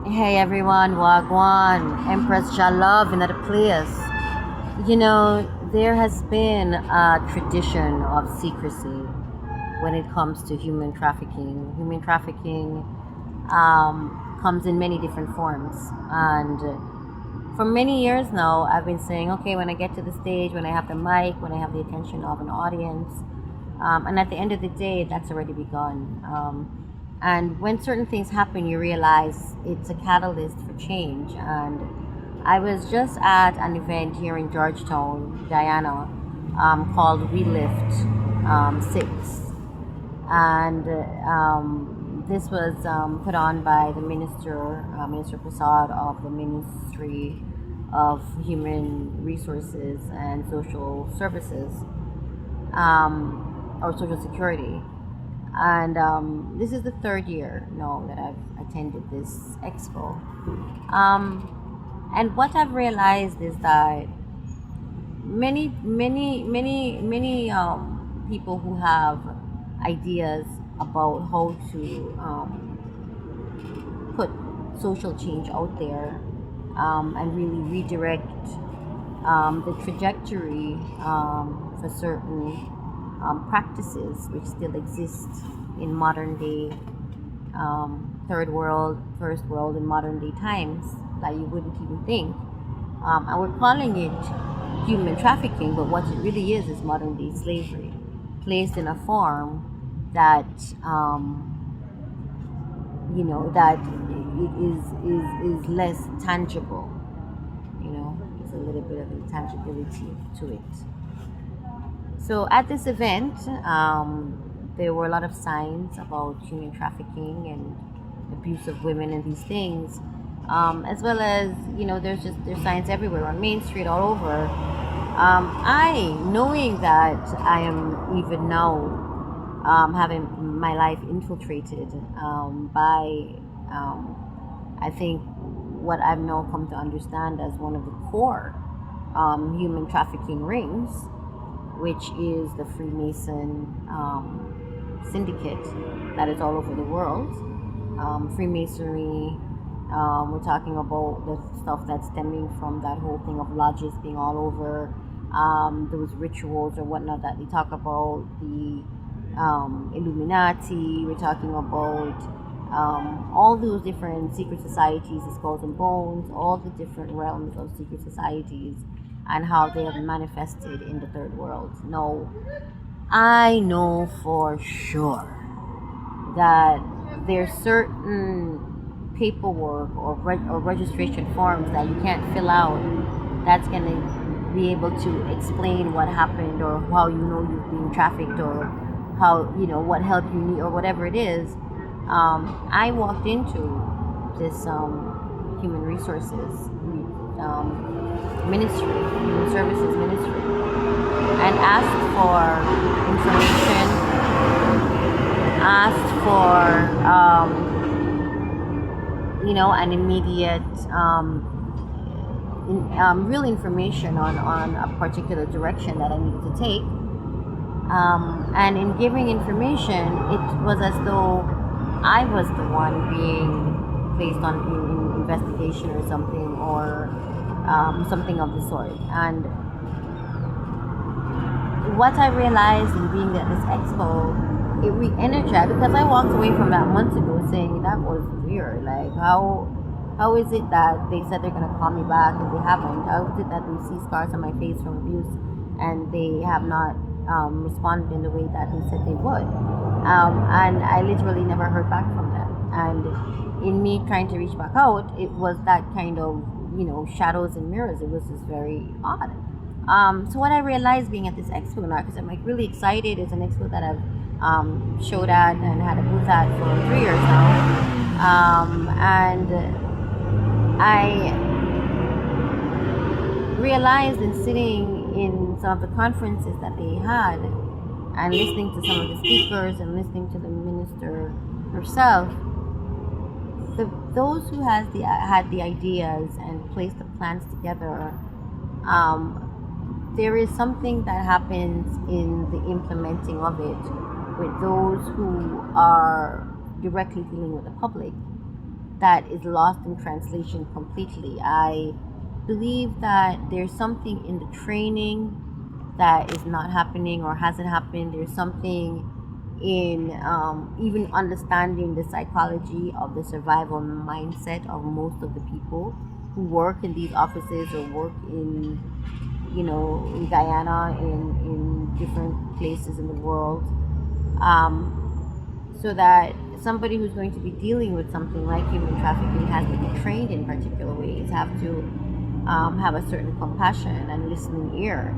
Hey everyone, Wagwan, Empress Jalove in that place. There has been a tradition of secrecy when it comes to human trafficking. Human trafficking comes in many different forms. And for many years now, I've been saying, okay, when I get to the stage, when I have the mic, when I have the attention of an audience, and at the end of the day, that's already begun. And when certain things happen, you realize it's a catalyst for change. And I was just at an event here in Georgetown, Guyana, called We Lift 6. And this was put on by the minister, Minister Prasad of the Ministry of Human Resources and Social Services, or Social Security. And this is the third year now that I've attended this expo. And what I've realized is that many people who have ideas about how to put social change out there, and really redirect the trajectory for certain practices which still exist in modern day, third world, first world, and modern day times that you wouldn't even think. And we're calling it human trafficking, but what it really is modern day slavery, placed in a form that that is less tangible. There's a little bit of intangibility to it. So at this event, there were a lot of signs about human trafficking and abuse of women and these things, as well as there's signs everywhere on Main Street, all over. I, knowing that I am even now having my life infiltrated by, I think, what I've now come to understand as one of the core human trafficking rings, which is the Freemason syndicate that is all over the world. Freemasonry, we're talking about the stuff that's stemming from that whole thing of lodges being all over, those rituals or whatnot that they talk about, the Illuminati, we're talking about all those different secret societies, the skulls and bones, all the different realms of secret societies, and how they have manifested in the third world. No, I know for sure that there's certain paperwork or registration forms that you can't fill out that's going to be able to explain what happened, or how you've been trafficked, or how what help you need, or whatever it is. I walked into this human resources ministry, human services ministry, and asked for information, asked for an immediate real information on a particular direction that I needed to take. And in giving information, it was as though I was the one being placed on in investigation or something, or something of the sort. And what I realized in being at this expo, it re-energized, because I walked away from that months ago saying that was weird. Like, how is it that they said they're gonna call me back and they haven't? How is it that they see scars on my face from abuse and they have not responded in the way that they said they would? And I literally never heard back from them. And in me trying to reach back out, it was that kind of shadows and mirrors. It was just very odd. So what I realized being at this expo now, because I'm like really excited, it's an expo that I've showed at and had a booth at for 3 years now, and I realized in sitting in some of the conferences that they had, and listening to some of the speakers and listening to the minister herself, those who had the ideas and placed the plans together, there is something that happens in the implementing of it with those who are directly dealing with the public. that is lost in translation completely. I believe that there's something in the training that is not happening or hasn't happened. There's something in even understanding the psychology of the survival mindset of most of the people who work in these offices or work in, in Guyana, in different places in the world. So that somebody who's going to be dealing with something like human trafficking has to be trained in particular ways, have to have a certain compassion and listening ear.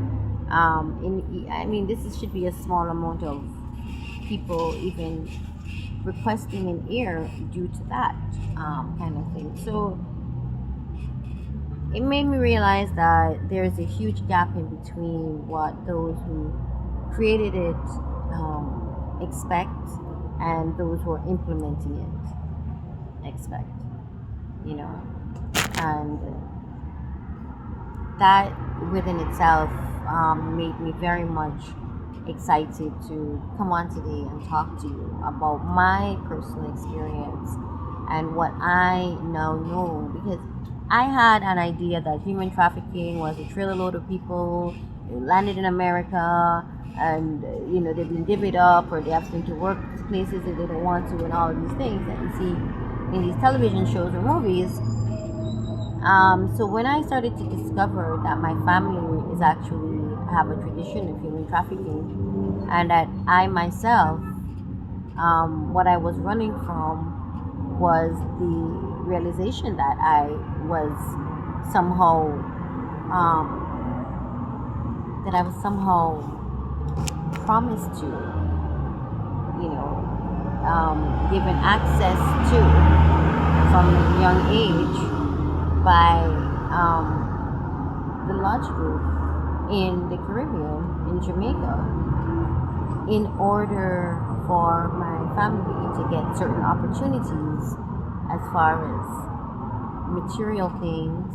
This should be a small amount of people even requesting an ear due to that kind of thing. So it made me realize that there's a huge gap in between what those who created it expect and those who are implementing it expect, and that within itself made me very much excited to come on today and talk to you about my personal experience and what I now know, because I had an idea that human trafficking was a trailer load of people who landed in America and they've been divvied up, or they have to work places that they don't want to, and all of these things that you see in these television shows or movies. So when I started to discover that my family is actually have a tradition of human trafficking, and that I myself, what I was running from was the realization that I was somehow promised to, given access to from a young age by the Lodge Group in the Caribbean, in Jamaica, in order for my family to get certain opportunities as far as material things,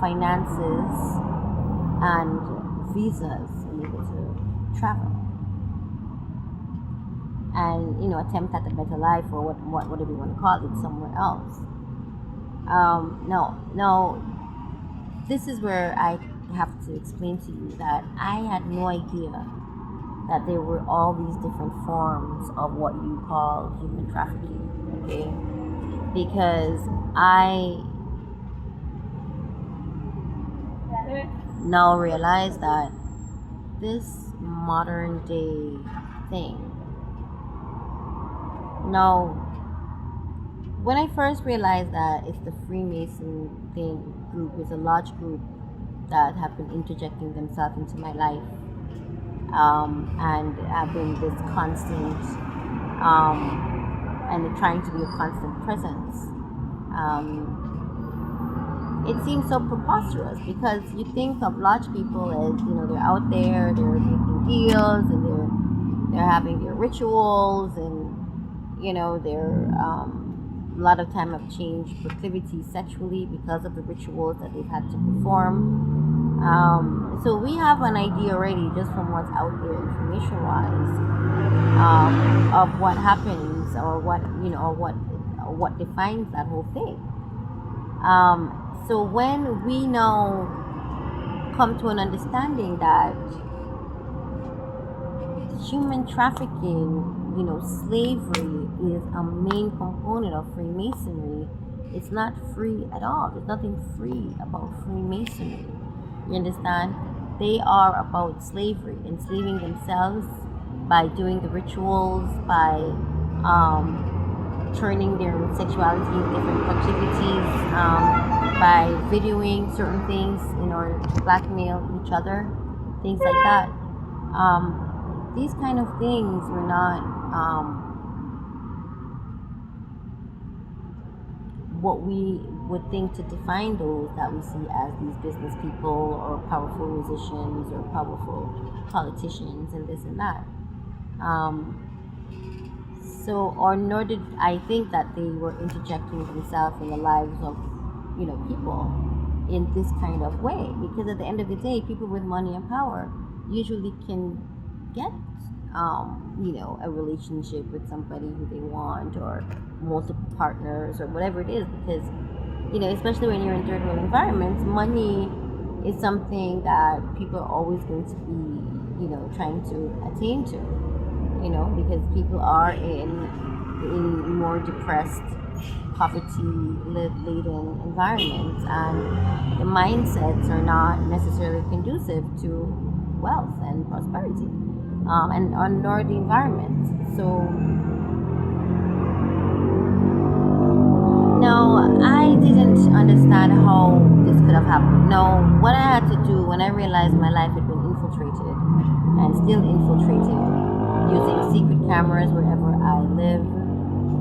finances, and visas, and able to travel and attempt at a better life, or whatever you want to call it, somewhere else. Now, this is where I have to explain to you that I had no idea that there were all these different forms of what you call human trafficking, okay? Because I now realize that this modern day thing, now, when I first realized that it's the Freemason group, is a lodge group that have been interjecting themselves into my life, and have been this constant, and they're trying to be a constant presence. It seems so preposterous, because you think of lodge people as, they're out there, they're making deals, and they're having their rituals, and they're a lot of time have changed proclivities sexually because of the rituals that they've had to perform. So we have an idea already, just from what's out there information wise, of what happens, or what defines that whole thing. So when we now come to an understanding that human trafficking, slavery is a main component of Freemasonry, it's not free at all. There's nothing free about Freemasonry. You understand? They are about slavery, enslaving themselves by doing the rituals, by turning their sexuality into different proclivities, by videoing certain things in order to blackmail each other, things like that. These kind of things were not what we would think to define those that we see as these business people, or powerful musicians, or powerful politicians, and this and that. Nor did I think that they were interjecting themselves in the lives of, people in this kind of way. Because at the end of the day, people with money and power usually can get a relationship with somebody who they want, or multiple partners, or whatever it is, because especially when you're in third world environments, money is something that people are always going to be trying to attain to, because people are in more depressed, poverty-laden environments, and the mindsets are not necessarily conducive to wealth and prosperity, and nor the environment. So no, I didn't understand how this could have happened. No, what I had to do when I realized my life had been infiltrated and still infiltrated, using secret cameras wherever I live,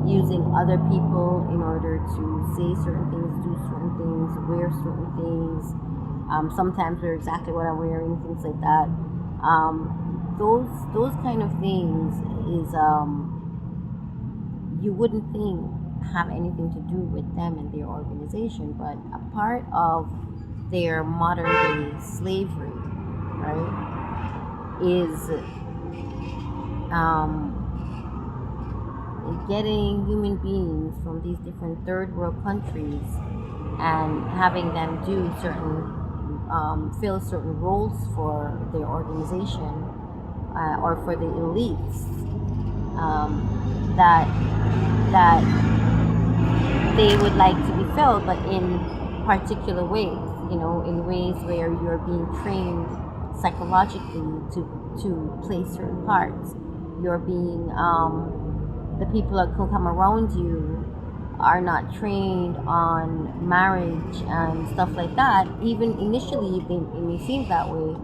using other people in order to say certain things, do certain things, wear certain things, sometimes wear exactly what I'm wearing, things like that. Those kind of things is you wouldn't think have anything to do with them and their organization, but a part of their modern day slavery, right, is getting human beings from these different third world countries and having them do certain fill certain roles for their organization, or for the elites, that they would like to be filled, but in particular ways, in ways where you're being trained psychologically to play certain parts. You're being the people that can come around you are not trained on marriage and stuff like that. Even initially, it may seem that way,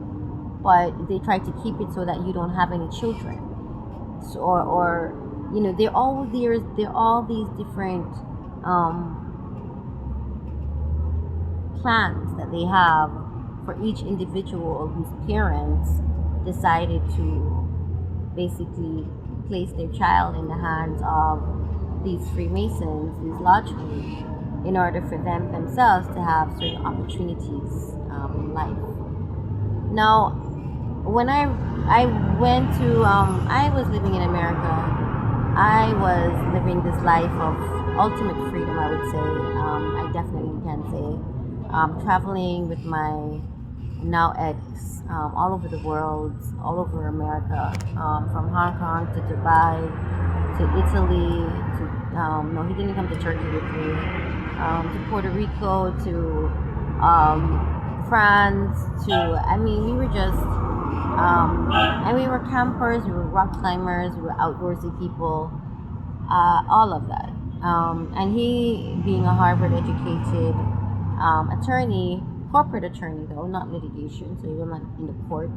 but they try to keep it so that you don't have any children. So, or there are all these different plans that they have for each individual whose parents decided to basically place their child in the hands of these Freemasons, these lodgemen, in order for them themselves to have certain opportunities in life. Now, when I went to, I was living in America. I was living this life of ultimate freedom, I would say. I definitely can say. Traveling with my now ex all over the world, all over America, from Hong Kong to Dubai to Italy to, no, he didn't come to Turkey with me, to Puerto Rico to France we were just, and we were campers, we were rock climbers, we were outdoorsy people, all of that. And he, being a Harvard educated attorney, corporate attorney though, not litigation, so he was not in the court.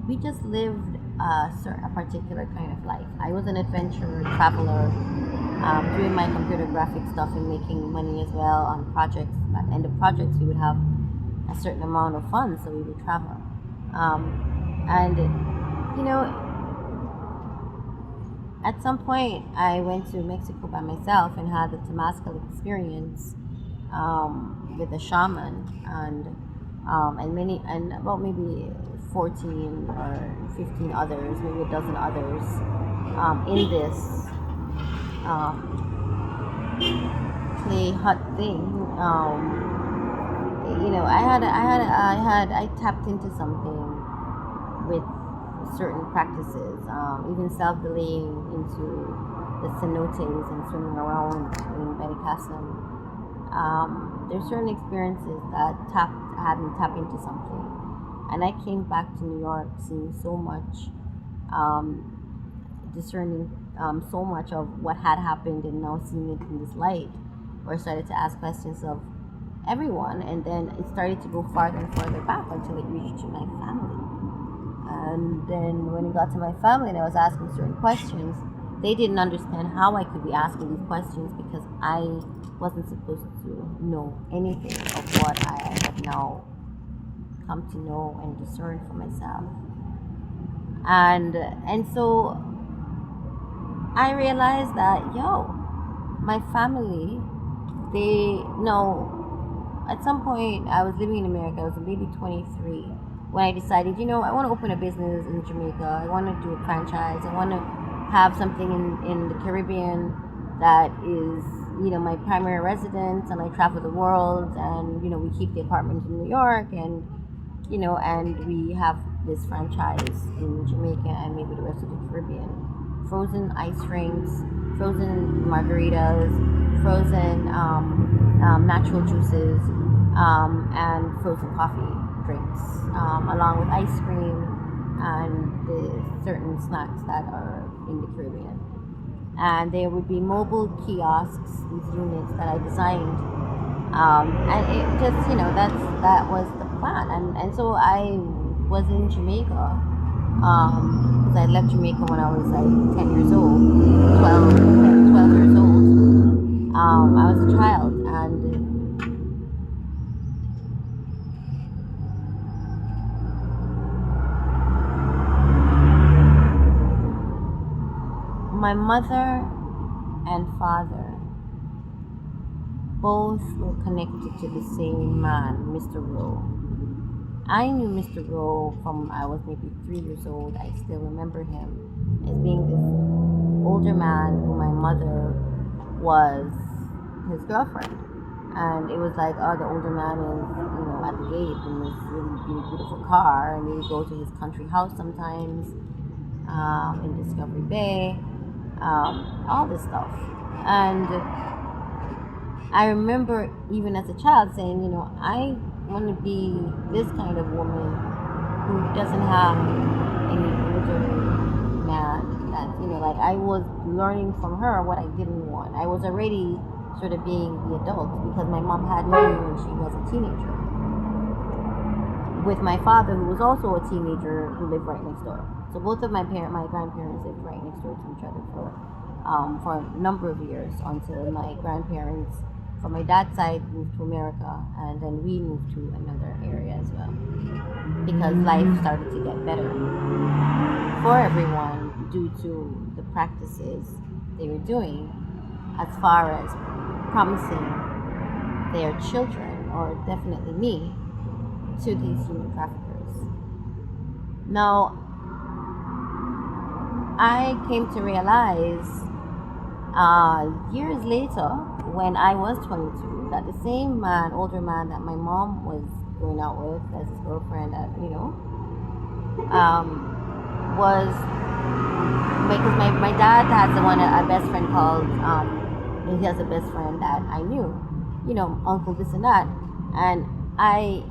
We just lived a particular kind of life. I was an adventurer, traveler, doing my computer graphic stuff and making money as well on projects. And the projects, we would have a certain amount of funds, so we would travel. And at some point, I went to Mexico by myself and had the Temazcal experience with a shaman, and about maybe 14 or 15 others, maybe a dozen others, in this clay hut thing. I tapped into something with certain practices, even self-delaying into the cenotes and swimming around in Benicassim. There's certain experiences that had me tap into something, and I came back to New York seeing so much, discerning so much of what had happened, and now seeing it in this light, where I started to ask questions of everyone, and then it started to go farther and farther back until it reached to my family. And then when it got to my family and I was asking certain questions, they didn't understand how I could be asking these questions, because I wasn't supposed to know anything of what I have now come to know and discern for myself. And so I realized that, my family, they know. At some point, I was living in America. I was maybe 23, when I decided, I want to open a business in Jamaica. I want to do a franchise. I want to have something in the Caribbean that is, my primary residence, and I travel the world, and, we keep the apartment in New York, and, and we have this franchise in Jamaica and maybe the rest of the Caribbean. Frozen ice drinks, frozen margaritas, frozen natural juices, and frozen coffee drinks, along with ice cream and the certain snacks that are in the Caribbean. And there would be mobile kiosks, these units that I designed, and it just, that was the plan. And so I was in Jamaica, because I left Jamaica when I was like 10 years old, 12 years old. I was a child, and my mother and father both were connected to the same man, Mr. Rowe. I knew Mr. Rowe from I was maybe 3 years old. I still remember him as being this older man who my mother was his girlfriend. And it was like, oh, the older man is, at the gate in this really beautiful car, and we would go to his country house sometimes, in Discovery Bay, all this stuff. And I remember even as a child saying, I want to be this kind of woman who doesn't have any older man. That, like I was learning from her what I didn't want. I was already sort of being the adult because my mom had me when she was a teenager, with my father, who was also a teenager, who lived right next door. So both of my grandparents lived right next door to each other for a number of years, until my grandparents from my dad's side moved to America, and then we moved to another area as well, because life started to get better for everyone due to the practices they were doing as far as promising their children, or definitely me, to these human traffickers. Now, I came to realize years later, when I was 22, that the same man, older man that my mom was going out with as his girlfriend, was, because my dad has a best friend called, he has a best friend that I knew, uncle this and that, and I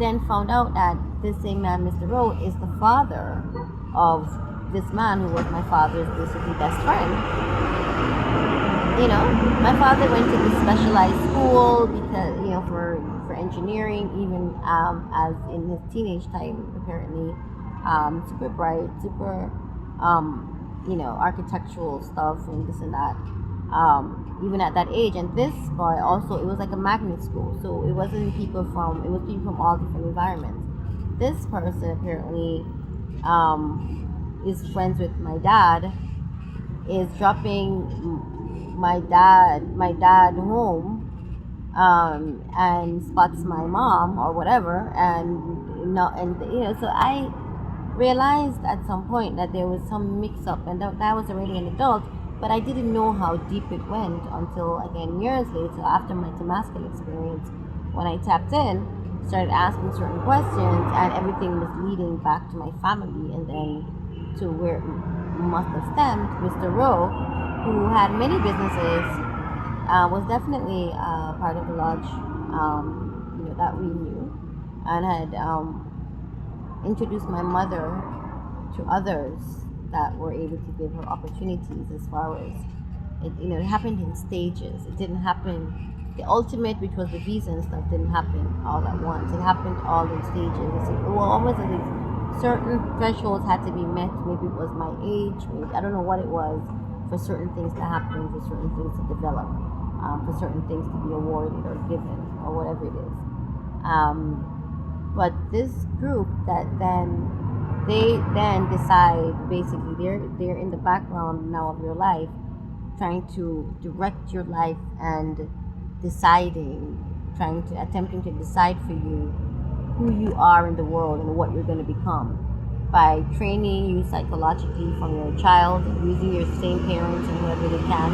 then found out that this same man, Mr. Rowe, is the father of this man who was my father's basically best friend. My father went to this specialized school because, for engineering, even as in his teenage time, apparently, super bright, super, architectural stuff and this and that. Even at that age. And this boy also, it was like a magnet school, so it was people from all different environments. This person apparently is friends with my dad, is dropping my dad home, and spots my mom or whatever, so I realized at some point that there was some mix up, and that I was already an adult, but I didn't know how deep it went until, again, years later, after my Damascus experience, when I tapped in, started asking certain questions, and everything was leading back to my family, and then to where it must have stemmed. Mr. Rowe, who had many businesses, was definitely part of the lodge, that we knew, and had introduced my mother to others that were able to give her opportunities. As far as it happened in stages. It didn't happen, the ultimate, which was the visa and stuff, didn't happen all at once. It happened all in stages. Almost at least certain thresholds had to be met. Maybe it was my age, maybe I don't know what it was, for certain things to happen, for certain things to develop, for certain things to be awarded or given, or whatever it is. But this group that they then decide, basically they're in the background now of your life, trying to direct your life and attempting to decide for you who you are in the world and what you're going to become by training you psychologically from your child, using your same parents and whoever they can,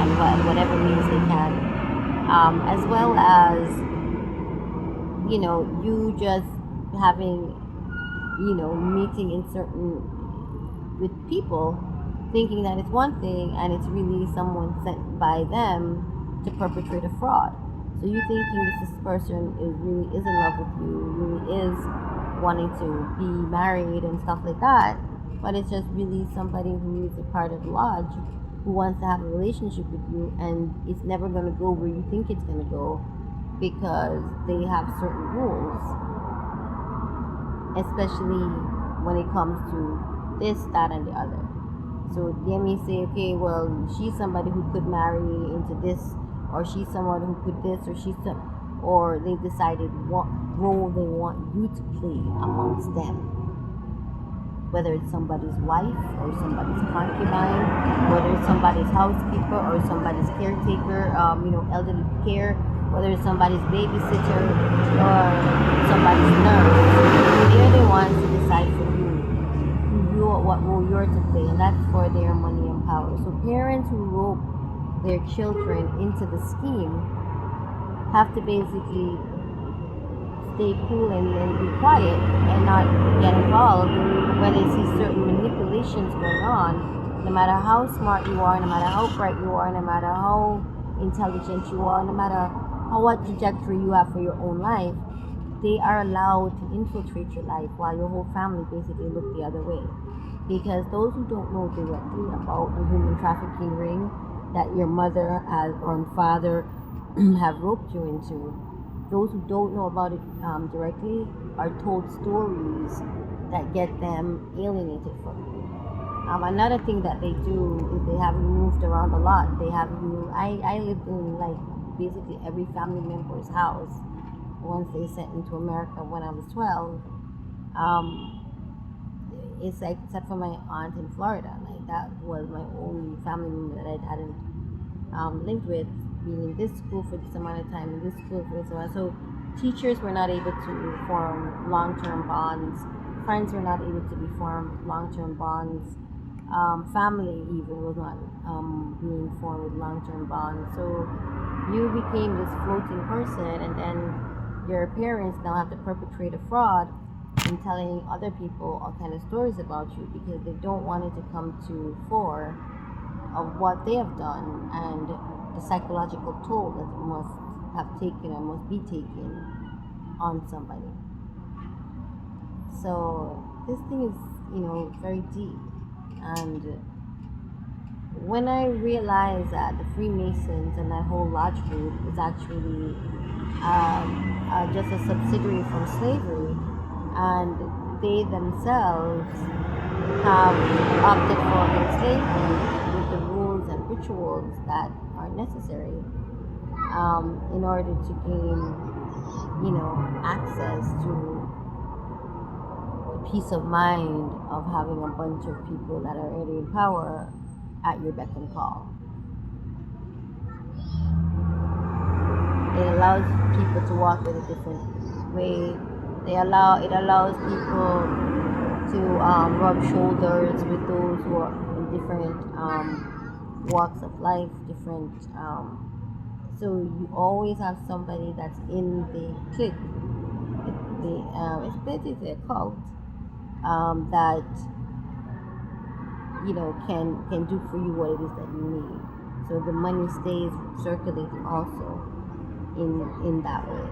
and whatever means they can, as well as you just having meeting in certain with people, thinking that it's one thing and it's really someone sent by them to perpetrate a fraud. So you thinking this person really is in love with you, really is wanting to be married and stuff like that, but it's just really somebody who is a part of the lodge who wants to have a relationship with you, and it's never going to go where you think it's going to go because they have certain rules, especially when it comes to this, that, and the other. So they may say, okay, well, she's somebody who could marry into this, or she's someone who could this, or they decided what role they want you to play amongst them. Whether it's somebody's wife or somebody's concubine, whether it's somebody's housekeeper or somebody's caretaker, elderly care, whether it's somebody's babysitter or somebody's nurse. They're the ones who decide for you what role you're to play, and that's for their money and power. So parents who rope their children into the scheme have to basically stay cool and be quiet and not get involved when they see certain manipulations going on. No matter how smart you are, no matter how bright you are, no matter how intelligent you are, no matter what trajectory you have for your own life, they are allowed to infiltrate your life while your whole family basically look the other way. Because those who don't know directly about the human trafficking ring that your mother or father have roped you into, those who don't know about it directly are told stories that get them alienated from you. Another thing that they do is they have you moved around a lot. They have you. I lived in basically every family member's house once they sent me to America when I was 12. It's except for my aunt in Florida, that was my only family member that I hadn't lived with, being in this school for this amount of time, in this school for this amount. So teachers were not able to form long-term bonds. Friends were not able to be formed long-term bonds. Family even was not being formed with long-term bonds. So you became this floating person, and then your parents now have to perpetrate a fraud in telling other people all kind of stories about you because they don't want it to come to fore of what they have done and the psychological toll that must have taken or must be taken on somebody. So this thing is, very deep. And when I realized that the Freemasons and that whole lodge group is actually just a subsidiary from slavery, and they themselves have opted for enslavement with the rules and rituals that are necessary in order to gain, access to the peace of mind of having a bunch of people that are already in power at your beck and call. It allows people to walk with a different way. It allows people to rub shoulders with those who are in different walks of life, different. So you always have somebody that's in the clique. It's basically a cult that can do for you what it is that you need. So the money stays circulating also in that way.